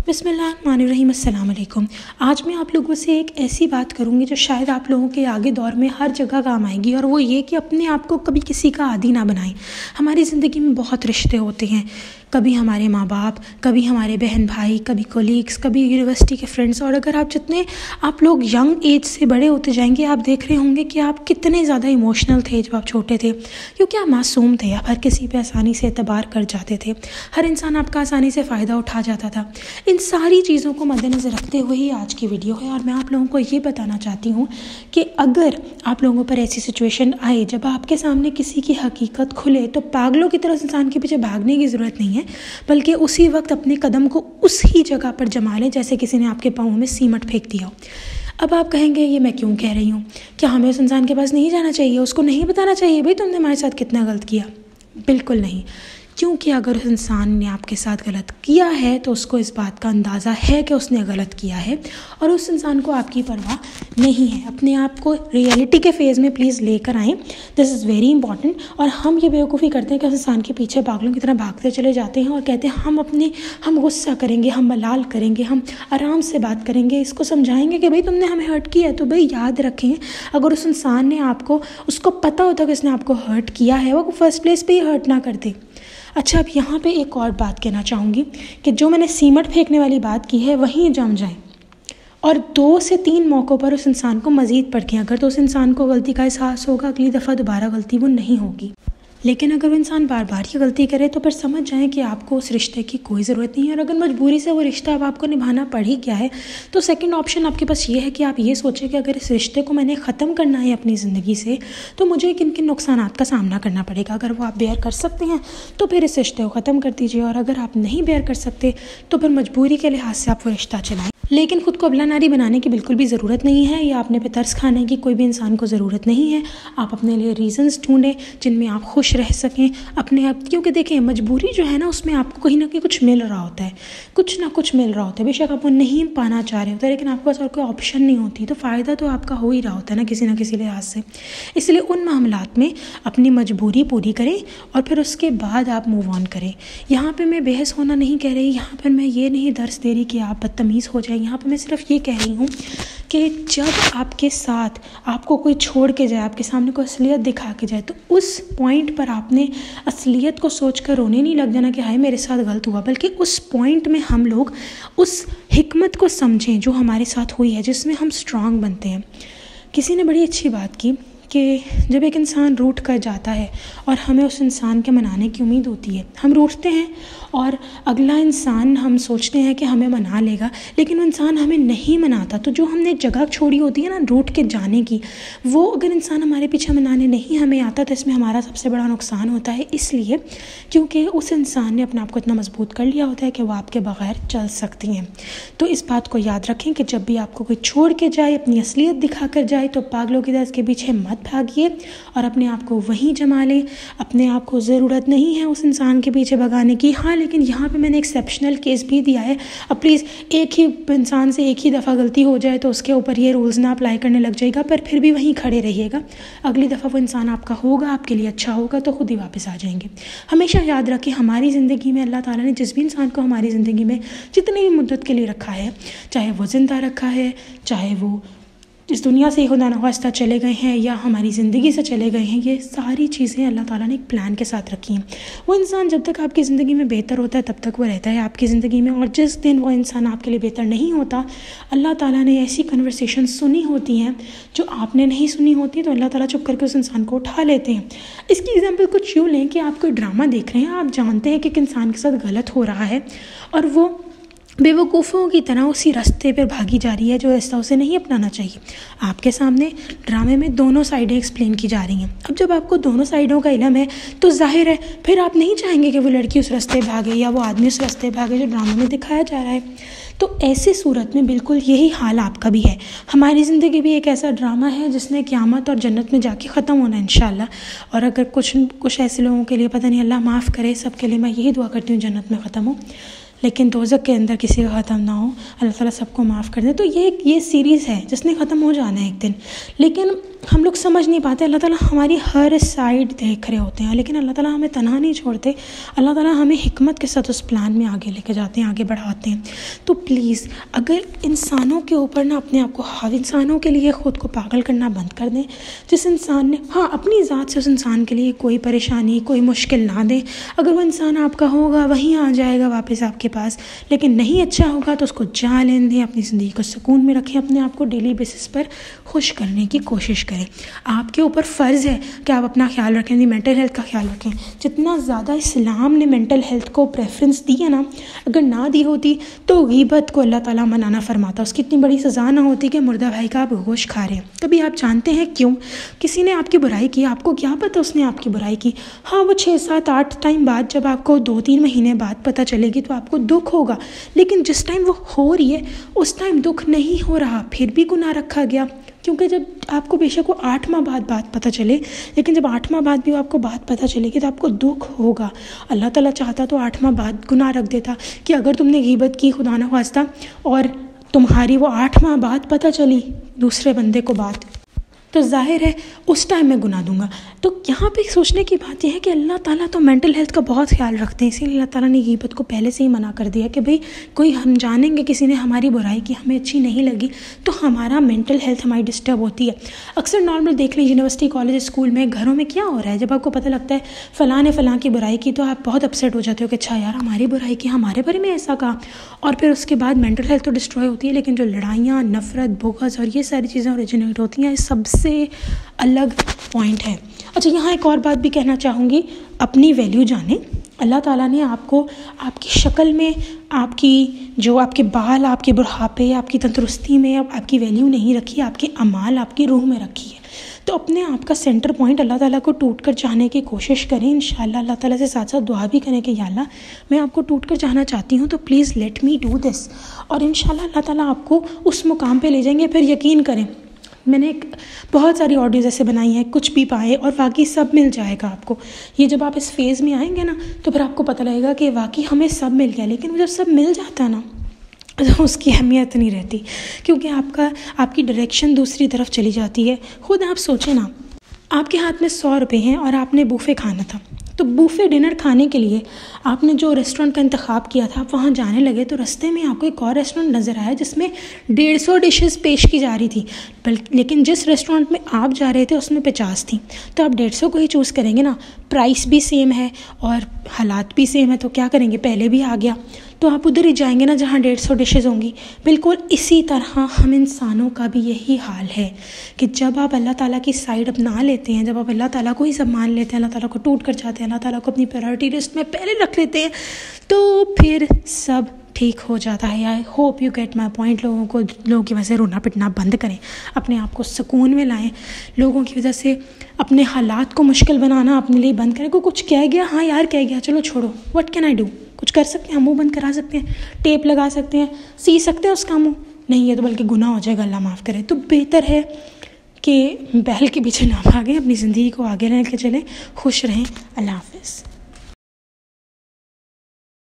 बिस्मिल्लाहिर्रहमानिर्रहीम, अस्सलाम वालेकुम। आज मैं आप लोगों से एक ऐसी बात करूंगी जो शायद आप लोगों के आगे दौर में हर जगह काम आएगी, और वो ये कि अपने आप को कभी किसी का आदी ना बनाएं। हमारी ज़िंदगी में बहुत रिश्ते होते हैं, कभी हमारे माँ बाप, कभी हमारे बहन भाई, कभी कोलीग्स, कभी यूनिवर्सिटी के फ्रेंड्स। और अगर जितने आप लोग यंग एज से बड़े होते जाएंगे, आप देख रहे होंगे कि आप कितने ज़्यादा इमोशनल थे जब आप छोटे थे, क्योंकि आप मासूम थे। आप हर किसी पे आसानी से एतबार कर जाते थे, हर इंसान आपका आसानी से फ़ायदा उठा जाता था। इन सारी चीज़ों को मद्देनज़र रखते हुए ही आज की वीडियो है, और मैं आप लोगों को ये बताना चाहती हूँ कि अगर आप लोगों पर ऐसी सिचुएशन आए जब आपके सामने किसी की हकीकत खुले, तो पागलों की तरह इंसान के पीछे भागने की ज़रूरत नहीं है, बल्कि उसी वक्त अपने कदम को उस ही जगह पर जमा लें जैसे किसी ने आपके पाँव में सीमट फेंक दिया हो। अब आप कहेंगे ये मैं क्यों कह रही हूँ, क्या हमें उस इंसान के पास नहीं जाना चाहिए, उसको नहीं बताना चाहिए भाई तुमने हमारे साथ कितना गलत किया? बिल्कुल नहीं, क्योंकि अगर उस इंसान ने आपके साथ गलत किया है तो उसको इस बात का अंदाज़ा है कि उसने गलत किया है, और उस इंसान को आपकी परवाह नहीं है। अपने आप को रियलिटी के फेज़ में प्लीज़ लेकर आएँ, दिस इज़ वेरी इंपॉर्टेंट। और हम ये बेवकूफ़ी करते हैं कि उस इंसान के पीछे पागलों की तरह भागते चले जाते हैं और कहते हैं हम गुस्सा करेंगे, हम मलाल करेंगे, हम आराम से बात करेंगे, इसको समझाएंगे कि भाई तुमने हमें हर्ट किया है। तो भाई याद रखें, अगर उस इंसान ने उसको पता होता कि उसने आपको हर्ट किया है, वो फर्स्ट प्लेस पे ही हर्ट ना करते। अच्छा, अब यहाँ पे एक और बात कहना चाहूँगी कि जो मैंने सीमट फेंकने वाली बात की है वहीं जम जाएं, और 2 से 3 मौक़ों पर उस इंसान को मज़ीद परखें। अगर तो उस इंसान को गलती का एहसास होगा, अगली दफ़ा दोबारा गलती वो नहीं होगी। लेकिन अगर वो इंसान बार बार ही गलती करे तो फिर समझ जाएं कि आपको उस रिश्ते की कोई ज़रूरत नहीं है। और अगर मजबूरी से वो रिश्ता अब आपको निभाना पड़ ही गया है, तो सेकंड ऑप्शन आपके पास ये है कि आप ये सोचें कि अगर इस रिश्ते को मैंने ख़त्म करना है अपनी ज़िंदगी से, तो मुझे किन किन नुकसानात का सामना करना पड़ेगा। अगर वो आप बेयर कर सकते हैं तो फिर इस रिश्ते को ख़त्म कर दीजिए, और अगर आप नहीं बेयर कर सकते तो फिर मजबूरी के लिहाज से आप वो रिश्ता चलाएँ। लेकिन खुद को अबला नारी बनाने की बिल्कुल भी ज़रूरत नहीं है, या आपने पे तरस खाने की कोई भी इंसान को ज़रूरत नहीं है। आप अपने लिए रीज़न्स ढूंढें जिनमें आप खुश रह सकें अपने आप, क्योंकि देखें मजबूरी जो है ना, उसमें आपको कहीं ना कहीं कुछ मिल रहा होता है, कुछ ना कुछ मिल रहा होता है। बेशक आप वो नहीं पाना चाह रहे होते, लेकिन आपके पास और कोई ऑप्शन नहीं होती, तो फ़ायदा तो आपका हो ही रहा होता है ना किसी लिहाज से। इसलिए उन मामलात में अपनी मजबूरी पूरी करें और फिर उसके बाद आप मूव ऑन करें। यहाँ पर मैं बहस होना नहीं कह रही, यहाँ पर मैं ये नहीं दर्स दे रही कि आप बदतमीज़ हो जाए। यहाँ पर मैं सिर्फ ये कह रही हूँ कि जब आपके साथ आपको कोई छोड़ के जाए, आपके सामने कोई असलियत दिखा के जाए, तो उस पॉइंट पर आपने असलियत को सोचकर रोने नहीं लग जाना कि हाय मेरे साथ गलत हुआ, बल्कि उस पॉइंट में हम लोग उस हिकमत को समझें जो हमारे साथ हुई है, जिसमें हम स्ट्रांग बनते हैं। किसी ने बड़ी अच्छी बात की कि जब एक इंसान रूठ कर जाता है और हमें उस इंसान के मनाने की उम्मीद होती है, हम रूठते हैं और अगला इंसान हम सोचते हैं कि हमें मना लेगा, लेकिन वो इंसान हमें नहीं मनाता। तो जो हमने जगह छोड़ी होती है ना रूठ के जाने की, वो अगर इंसान हमारे पीछे मनाने नहीं हमें आता, तो इसमें हमारा सबसे बड़ा नुकसान होता है। इसलिए क्योंकि उस इंसान ने अपने आप को इतना मजबूत कर लिया होता है कि वो आपके बग़ैर चल सकती हैं। तो इस बात को याद रखें कि जब भी आपको कोई छोड़ के जाए, अपनी असलियत दिखा कर जाए, तो पागलों की तरह इसके पीछे मत भागिए और अपने आप को वहीं जमा लें। अपने आप को ज़रूरत नहीं है उस इंसान के पीछे भगाने की। हाँ, लेकिन यहाँ पे मैंने एक्सेप्शनल केस भी दिया है। अब प्लीज़ एक ही इंसान से एक ही दफ़ा गलती हो जाए तो उसके ऊपर ये रूल्स ना अप्लाई करने लग जाएगा, पर फिर भी वहीं खड़े रहिएगा। अगली दफ़ा वो इंसान आपका होगा, आपके लिए अच्छा होगा, तो खुद ही वापस आ जाएंगे। हमेशा याद रखें, हमारी ज़िंदगी में अल्लाह ताला ने जिस भी इंसान को हमारी ज़िंदगी में जितनी भी मुद्दत के लिए रखा है, चाहे वो ज़िंदा रखा है, चाहे वो इस दुनिया से खुदा न खास्ता चले गए हैं या हमारी ज़िंदगी से चले गए हैं, ये सारी चीज़ें अल्लाह ताला ने एक प्लान के साथ रखी हैं। वो इंसान जब तक आपकी ज़िंदगी में बेहतर होता है तब तक वो रहता है आपकी ज़िंदगी में, और जिस दिन वो इंसान आपके लिए बेहतर नहीं होता, अल्लाह ताला ने ऐसी कन्वर्सेशन सुनी होती हैं जो आपने नहीं सुनी होती, तो अल्लाह ताला चुप करके उस इंसान को उठा लेते हैं। इसकी एग्जाम्पल कुछ यूँ लें कि आप कोई ड्रामा देख रहे हैं, आप जानते हैं कि एक इंसान के साथ गलत हो रहा है और वो बेवकूफ़ों की तरह उसी रास्ते पर भागी जा रही है जो रास्ता उसे नहीं अपनाना चाहिए। आपके सामने ड्रामे में दोनों साइडें एक्सप्लेन की जा रही हैं। अब जब आपको दोनों साइडों का इल्म है तो जाहिर है फिर आप नहीं चाहेंगे कि वो लड़की उस रास्ते भागे या वो आदमी उस रास्ते भागे जो ड्रामे में दिखाया जा रहा है। तो ऐसी सूरत में बिल्कुल यही हाल आपका भी है। हमारी ज़िंदगी भी एक ऐसा ड्रामा है जिसने क़यामत और जन्नत में जाके ख़त्म होना है इंशाल्लाह। और अगर कुछ ऐसे लोगों के लिए, पता नहीं अल्लाह माफ़ करे, सब के लिए मैं यही दुआ करती हूँ जन्नत में ख़त्म हो। लेकिन दोज़ख के अंदर किसी का ख़त्म ना हो, अल्लाह ताला सबको माफ़ कर दे। तो ये सीरीज़ है जिसने ख़त्म हो जाना है एक दिन, लेकिन हम लोग समझ नहीं पाते। अल्लाह ताला हमारी हर साइड देख रहे होते हैं, लेकिन अल्लाह ताला हमें तन्हा नहीं छोड़ते। अल्लाह ताला हमें हिकमत के साथ उस प्लान में आगे लेके जाते हैं, आगे बढ़ाते हैं। तो प्लीज़ अगर इंसानों के ऊपर ना अपने आप को, इंसानों के लिए ख़ुद को पागल करना बंद कर दें। जिस इंसान ने अपनी ज़ात से उस इंसान के लिए कोई परेशानी, कोई मुश्किल ना दें। अगर वो इंसान आपका होगा वहीं आ जाएगा वापस आपके पास, लेकिन नहीं अच्छा होगा तो उसको जा लेने दें। अपनी ज़िंदगी को सुकून में रखें, अपने आप को डेली बेसिस पर खुश करने की कोशिश करें। आपके ऊपर फ़र्ज़ है कि आप अपना ख्याल रखें, अपनी मेंटल हेल्थ का ख्याल रखें। जितना ज़्यादा इस्लाम ने मेंटल हेल्थ को प्रेफरेंस दी है ना, अगर ना दी होती तो गीबत को अल्लाह ताला मनाना फरमाता। उसकी इतनी बड़ी सज़ा ना होती कि मुर्दा भाई का आप गोश्त खा रहे हैं। कभी आप जानते हैं क्यों? किसी ने आपकी बुराई की, आपको क्या पता उसने आपकी बुराई की। वो 6, 7, 8 टाइम बाद, जब आपको 2-3 महीने बाद पता चलेगी तो आपको दुख होगा, लेकिन जिस टाइम वो हो रही है उस टाइम दुख नहीं हो रहा, फिर भी गुनाह रखा गया। क्योंकि जब आपको बेशक वो 8 माह बाद बात पता चले, लेकिन जब 8 माह बाद भी आपको बात पता चलेगी तो आपको दुख होगा। अल्लाह ताला चाहता तो 8 माह बाद गुनाह रख देता कि अगर तुमने गीबत की खुदा न ख्वास्ता और तुम्हारी वो 8 माह बाद पता चली दूसरे बंदे को बात, तो जाहिर है उस टाइम मैं गुनाह दूंगा। तो यहाँ पे सोचने की बात यह है कि अल्लाह ताला तो मेंटल हेल्थ का बहुत ख्याल रखते हैं, इसीलिए अल्लाह ताला ने गीबत को पहले से ही मना कर दिया कि भाई कोई, हम जानेंगे किसी ने हमारी बुराई की, हमें अच्छी नहीं लगी तो हमारा मेंटल हेल्थ हमारी डिस्टर्ब होती है। अक्सर नॉर्मल देख लें, यूनिवर्सिटी, कॉलेज, स्कूल में, घरों में क्या हो रहा है, जब आपको पता लगता है फ़लाँ ने फ़लाँ की बुराई की तो आप बहुत अपसेट हो जाते हो कि अच्छा यार हमारी बुराई की, हमारे बारे में ऐसा कहा, और फिर उसके बाद मेंटल हेल्थ तो डिस्ट्रॉय होती है। लेकिन जो लड़ाइयाँ, नफ़रत, बुग़्ज़ और ये सारी चीज़ें ओरिजिनेट होती हैं, सबसे अलग पॉइंट है। अच्छा, यहाँ एक और बात भी कहना चाहूँगी, अपनी वैल्यू जानें। अल्लाह ताला ने आपको आपकी शक्ल में, आपके बाल, आपके बुढ़ापे, आपकी तंदुरुस्ती में आपकी वैल्यू नहीं रखी, आपके अमाल आपकी रूह में रखी है। तो अपने आप का सेंटर पॉइंट अल्लाह ताला को टूट कर चाहने की कोशिश करें। इंशाल्लाह अल्लाह ताला से साथ साथ दुआ भी करें कि या अल्लाह मैं आपको टूट कर चाहना चाहती हूँ, तो please let me do this. और इंशाल्लाह अल्लाह ताला आपको उस मुकाम पे ले जाएंगे। फिर यकीन करें, मैंने बहुत सारी ऑडियोज़ ऐसे बनाई हैं, कुछ भी पाए और वाकई सब मिल जाएगा आपको। ये जब आप इस फेज़ में आएंगे ना तो फिर आपको पता लगेगा कि वाकई हमें सब मिल गया। लेकिन जब सब मिल जाता है ना तो उसकी अहमियत नहीं रहती, क्योंकि आपकी डायरेक्शन दूसरी तरफ चली जाती है। खुद आप सोचें ना, आपके हाथ में 100 रुपये हैं और आपने बूफ़े खाना था, तो बूफ़े डिनर खाने के लिए आपने जो रेस्टोरेंट का इंतखाब किया था, आप वहाँ जाने लगे तो रास्ते में आपको एक और रेस्टोरेंट नज़र आया जिसमें 150 डिशेस पेश की जा रही थी, लेकिन जिस रेस्टोरेंट में आप जा रहे थे उसमें 50 थी। तो आप 150 को ही चूज़ करेंगे ना, प्राइस भी सेम है और हालात भी सेम है, तो क्या करेंगे, पहले भी आ गया तो आप उधर ही जाएंगे ना जहाँ 150 डिशेज़ होंगी। बिल्कुल इसी तरह हम इंसानों का भी यही हाल है कि जब आप अल्लाह ताला की साइड अपना लेते हैं, जब आप अल्लाह ताला को ही सब मान लेते हैं, अल्लाह ताला को टूट कर जाते हैं, अल्लाह ताला को अपनी प्रायोरिटी लिस्ट में पहले रख लेते हैं, तो फिर सब ठीक हो जाता है। I hope you get my point. लोगों की वजह से रोना पिटना बंद करें, अपने आप को सुकून में लाएं। लोगों की वजह से अपने हालात को मुश्किल बनाना अपने लिए बंद करें। कोई कुछ कह गया, हाँ यार कह गया, चलो छोड़ो, व्हाट कैन आई डू, कुछ कर सकते हैं, मुंह बंद करा सकते हैं, टेप लगा सकते हैं, सी सकते हैं उसका मुंह, नहीं है तो बल्कि गुनाह हो जाएगा, अल्लाह माफ़ करे। तो बेहतर है कि बैल के पीछे ना भागें, अपनी ज़िंदगी को आगे लेके चलें, खुश रहें। अल्लाह हाफ़िज़।